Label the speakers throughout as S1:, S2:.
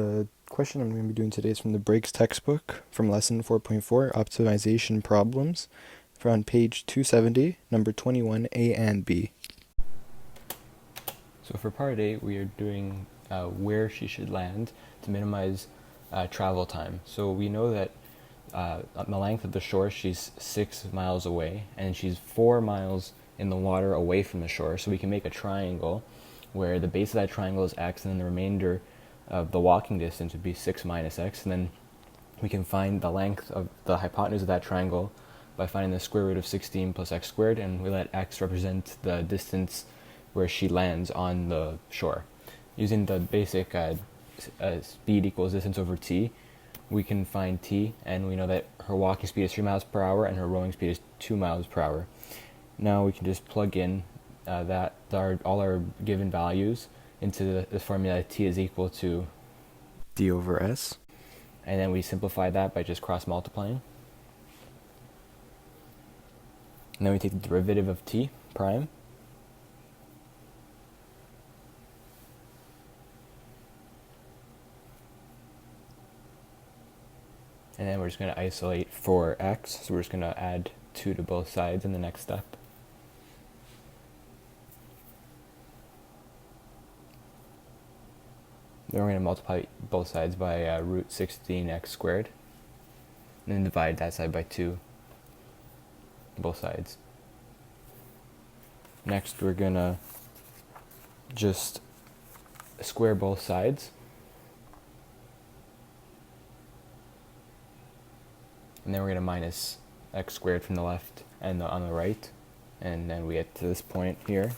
S1: The question I'm going to be doing today is from the Briggs textbook from lesson 4.4, Optimization Problems, on page 270, number 21, A and B.
S2: So for part A, we are doing where she should land to minimize travel time. So we know that on the length of the shore, she's 6 miles away, and she's 4 miles in the water away from the shore. So we can make a triangle where the base of that triangle is x, and then the remainder of the walking distance would be 6 minus x, and then we can find the length of the hypotenuse of that triangle by finding the square root of 16 plus x squared, and we let x represent the distance where she lands on the shore. Using the basic speed equals distance over t, we can find t, and we know that her walking speed is 3 miles per hour and her rowing speed is 2 miles per hour. Now we can just plug in all our given values into the formula t is equal to
S1: D over S.
S2: and then we simplify that by just cross multiplying. And then we take the derivative of t prime. And then we're just going to isolate for x, so we're just going to add 2 to both sides in the next step. Then we're going to multiply both sides by root 16x squared, and then divide that side by 2, both sides. Next, we're going to just square both sides, and then we're going to minus x squared from the left and on the right, and then we get to this point here,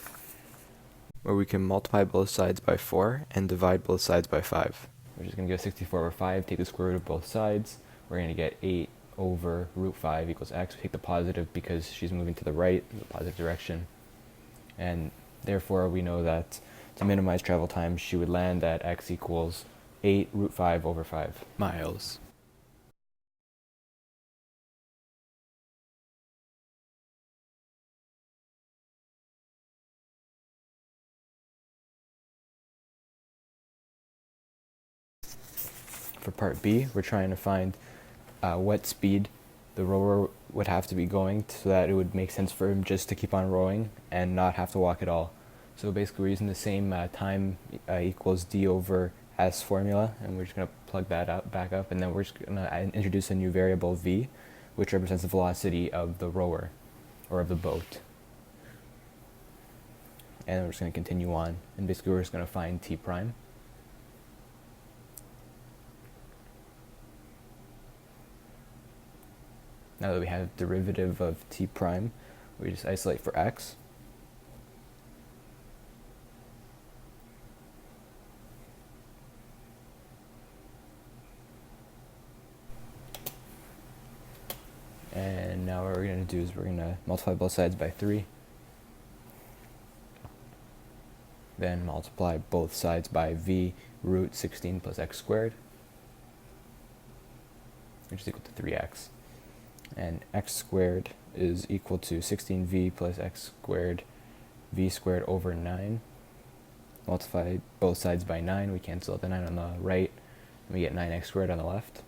S1: where we can multiply both sides by 4 and divide both sides by 5.
S2: We're just going to go 64 over 5, take the square root of both sides. We're going to get 8 over root 5 equals x. We take the positive because she's moving to the right, the positive direction. And therefore we know that to minimize travel time, she would land at x equals 8 root 5 over 5
S1: miles.
S2: For part B, we're trying to find what speed the rower would have to be going so that it would make sense for him just to keep on rowing and not have to walk at all. So basically we're using the same time equals d over s formula, and we're just going to plug that back up, and then we're just going to introduce a new variable v, which represents the velocity of the rower, or of the boat. And then we're just going to continue on, and basically we're just going to find t prime. Now that we have derivative of t prime, we just isolate for x. And now what we're going to do is we're going to multiply both sides by 3. Then multiply both sides by v root 16 plus x squared, which is equal to 3x. And x squared is equal to 16v plus x squared, v squared over 9. Multiply both sides by 9, we cancel out the 9 on the right, and we get 9x squared on the left.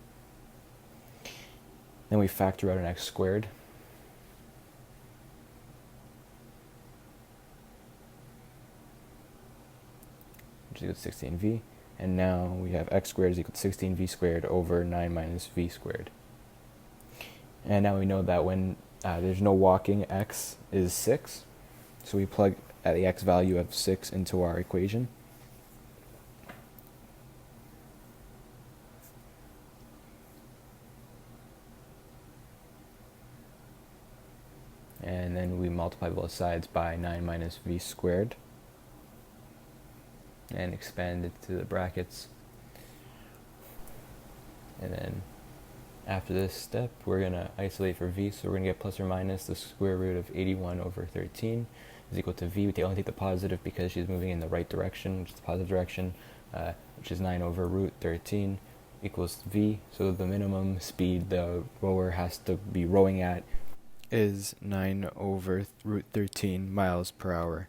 S2: Then we factor out an x squared, which is equal to 16v, and now we have x squared is equal to 16v squared over 9 minus v squared. And now we know that when there's no walking, x is 6. So we plug the x value of 6 into our equation. And then we multiply both sides by 9 minus v squared, and expand it to the brackets. And then after this step, we're going to isolate for v, so we're going to get plus or minus the square root of 81 over 13 is equal to v. We only take the positive because she's moving in the right direction, which is the positive direction, which is 9 over root 13 equals v. So the minimum speed the rower has to be rowing at
S1: is 9 over root 13 miles per hour.